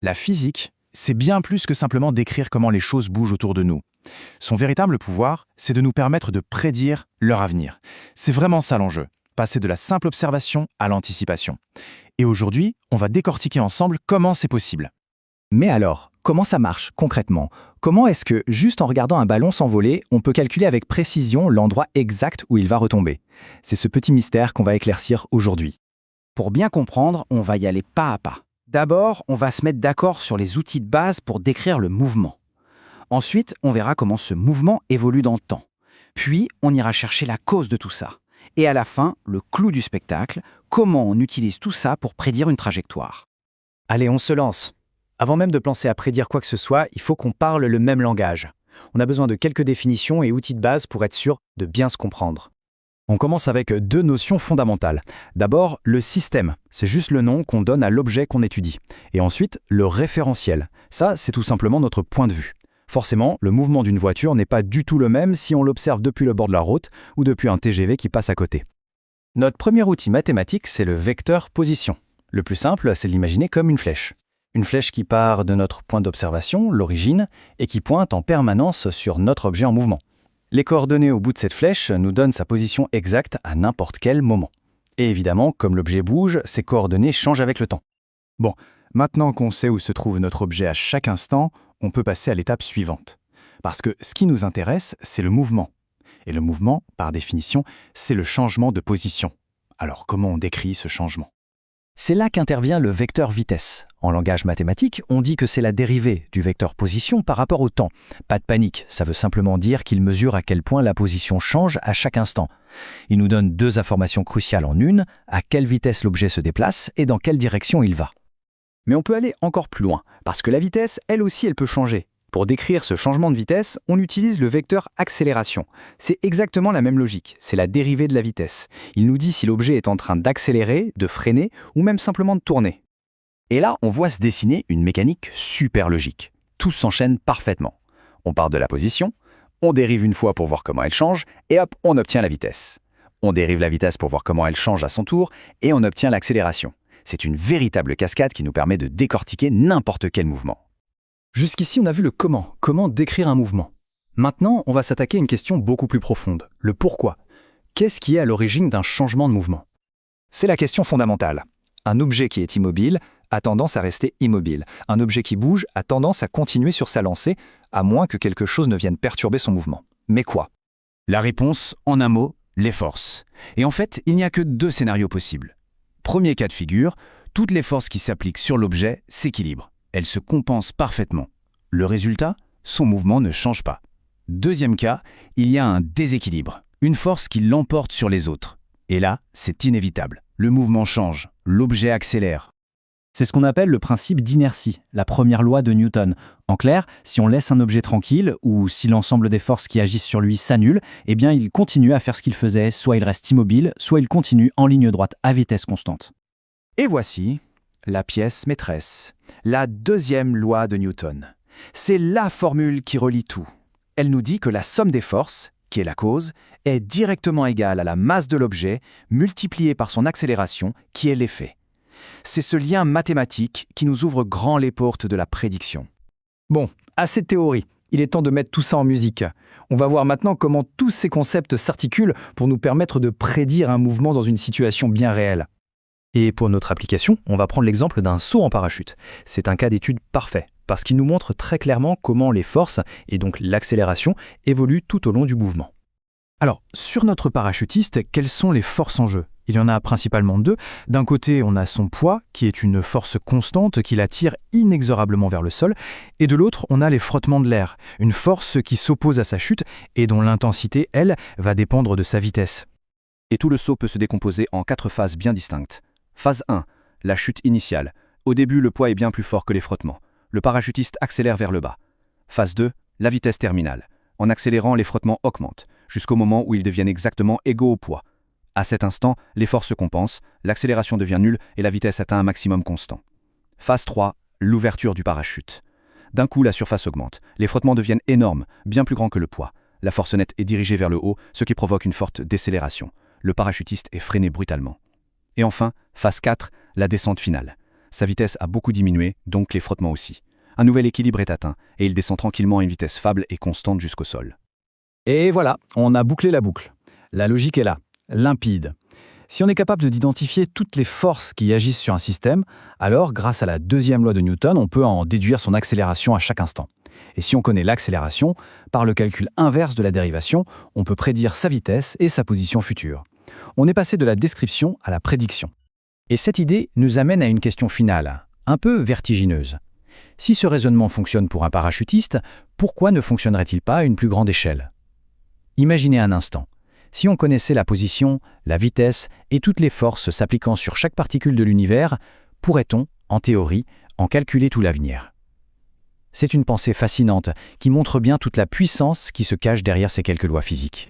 La physique, c'est bien plus que simplement décrire comment les choses bougent autour de nous. Son véritable pouvoir, c'est de nous permettre de prédire leur avenir. C'est vraiment ça l'enjeu, passer de la simple observation à l'anticipation. Et aujourd'hui, on va décortiquer ensemble comment c'est possible. Mais alors, comment ça marche concrètement? Comment est-ce que, juste en regardant un ballon s'envoler, on peut calculer avec précision l'endroit exact où il va retomber? C'est ce petit mystère qu'on va éclaircir aujourd'hui. Pour bien comprendre, on va y aller pas à pas. D'abord, on va se mettre d'accord sur les outils de base pour décrire le mouvement. Ensuite, on verra comment ce mouvement évolue dans le temps. Puis, on ira chercher la cause de tout ça. Et à la fin, le clou du spectacle, comment on utilise tout ça pour prédire une trajectoire. Allez, on se lance. Avant même de penser à prédire quoi que ce soit, il faut qu'on parle le même langage. On a besoin de quelques définitions et outils de base pour être sûr de bien se comprendre. On commence avec deux notions fondamentales. D'abord, le système, c'est juste le nom qu'on donne à l'objet qu'on étudie. Et ensuite, le référentiel. Ça, c'est tout simplement notre point de vue. Forcément, le mouvement d'une voiture n'est pas du tout le même si on l'observe depuis le bord de la route ou depuis un TGV qui passe à côté. Notre premier outil mathématique, c'est le vecteur position. Le plus simple, c'est de l'imaginer comme une flèche. Une flèche qui part de notre point d'observation, l'origine, et qui pointe en permanence sur notre objet en mouvement. Les coordonnées au bout de cette flèche nous donnent sa position exacte à n'importe quel moment. Et évidemment, comme l'objet bouge, ces coordonnées changent avec le temps. Bon, maintenant qu'on sait où se trouve notre objet à chaque instant, on peut passer à l'étape suivante. Parce que ce qui nous intéresse, c'est le mouvement. Et le mouvement, par définition, c'est le changement de position. Alors comment on décrit ce changement ? C'est là qu'intervient le vecteur vitesse. En langage mathématique, on dit que c'est la dérivée du vecteur position par rapport au temps. Pas de panique, ça veut simplement dire qu'il mesure à quel point la position change à chaque instant. Il nous donne deux informations cruciales en une, à quelle vitesse l'objet se déplace et dans quelle direction il va. Mais on peut aller encore plus loin, parce que la vitesse, elle aussi, elle peut changer. Pour décrire ce changement de vitesse, on utilise le vecteur accélération. C'est exactement la même logique, c'est la dérivée de la vitesse. Il nous dit si l'objet est en train d'accélérer, de freiner ou même simplement de tourner. Et là, on voit se dessiner une mécanique super logique. Tout s'enchaîne parfaitement. On part de la position, on dérive une fois pour voir comment elle change, et hop, on obtient la vitesse. On dérive la vitesse pour voir comment elle change à son tour, et on obtient l'accélération. C'est une véritable cascade qui nous permet de décortiquer n'importe quel mouvement. Jusqu'ici, on a vu le comment. Comment décrire un mouvement. Maintenant, on va s'attaquer à une question beaucoup plus profonde. Le pourquoi. Qu'est-ce qui est à l'origine d'un changement de mouvement? C'est la question fondamentale. Un objet qui est immobile a tendance à rester immobile. Un objet qui bouge a tendance à continuer sur sa lancée, à moins que quelque chose ne vienne perturber son mouvement. Mais quoi? La réponse, en un mot, les forces. Et en fait, il n'y a que deux scénarios possibles. Premier cas de figure, toutes les forces qui s'appliquent sur l'objet s'équilibrent. Elles se compensent parfaitement. Le résultat, son mouvement ne change pas. Deuxième cas, il y a un déséquilibre, une force qui l'emporte sur les autres. Et là, c'est inévitable. Le mouvement change, l'objet accélère. C'est ce qu'on appelle le principe d'inertie, la première loi de Newton. En clair, si on laisse un objet tranquille, ou si l'ensemble des forces qui agissent sur lui s'annulent, eh bien il continue à faire ce qu'il faisait, soit il reste immobile, soit il continue en ligne droite à vitesse constante. Et voici la pièce maîtresse, la deuxième loi de Newton. C'est la formule qui relie tout. Elle nous dit que la somme des forces, qui est la cause, est directement égale à la masse de l'objet multipliée par son accélération, qui est l'effet. C'est ce lien mathématique qui nous ouvre grand les portes de la prédiction. Bon, assez de théorie. Il est temps de mettre tout ça en musique. On va voir maintenant comment tous ces concepts s'articulent pour nous permettre de prédire un mouvement dans une situation bien réelle. Et pour notre application, on va prendre l'exemple d'un saut en parachute. C'est un cas d'étude parfait, parce qu'il nous montre très clairement comment les forces, et donc l'accélération, évoluent tout au long du mouvement. Alors, sur notre parachutiste, quelles sont les forces en jeu? Il y en a principalement deux. D'un côté, on a son poids, qui est une force constante qui l'attire inexorablement vers le sol, et de l'autre, on a les frottements de l'air, une force qui s'oppose à sa chute et dont l'intensité, elle, va dépendre de sa vitesse. Et tout le saut peut se décomposer en 4 phases bien distinctes. Phase 1, la chute initiale. Au début, le poids est bien plus fort que les frottements. Le parachutiste accélère vers le bas. Phase 2, la vitesse terminale. En accélérant, les frottements augmentent, jusqu'au moment où ils deviennent exactement égaux au poids. À cet instant, les forces se compensent, l'accélération devient nulle et la vitesse atteint un maximum constant. Phase 3, l'ouverture du parachute. D'un coup, la surface augmente. Les frottements deviennent énormes, bien plus grands que le poids. La force nette est dirigée vers le haut, ce qui provoque une forte décélération. Le parachutiste est freiné brutalement. Et enfin, phase 4, la descente finale. Sa vitesse a beaucoup diminué, donc les frottements aussi. Un nouvel équilibre est atteint, et il descend tranquillement à une vitesse faible et constante jusqu'au sol. Et voilà, on a bouclé la boucle. La logique est là, limpide. Si on est capable d'identifier toutes les forces qui agissent sur un système, alors grâce à la deuxième loi de Newton, on peut en déduire son accélération à chaque instant. Et si on connaît l'accélération, par le calcul inverse de la dérivation, on peut prédire sa vitesse et sa position future. On est passé de la description à la prédiction. Et cette idée nous amène à une question finale, un peu vertigineuse. Si ce raisonnement fonctionne pour un parachutiste, pourquoi ne fonctionnerait-il pas à une plus grande échelle ? Imaginez un instant. Si on connaissait la position, la vitesse et toutes les forces s'appliquant sur chaque particule de l'univers, pourrait-on, en théorie, en calculer tout l'avenir ? C'est une pensée fascinante qui montre bien toute la puissance qui se cache derrière ces quelques lois physiques.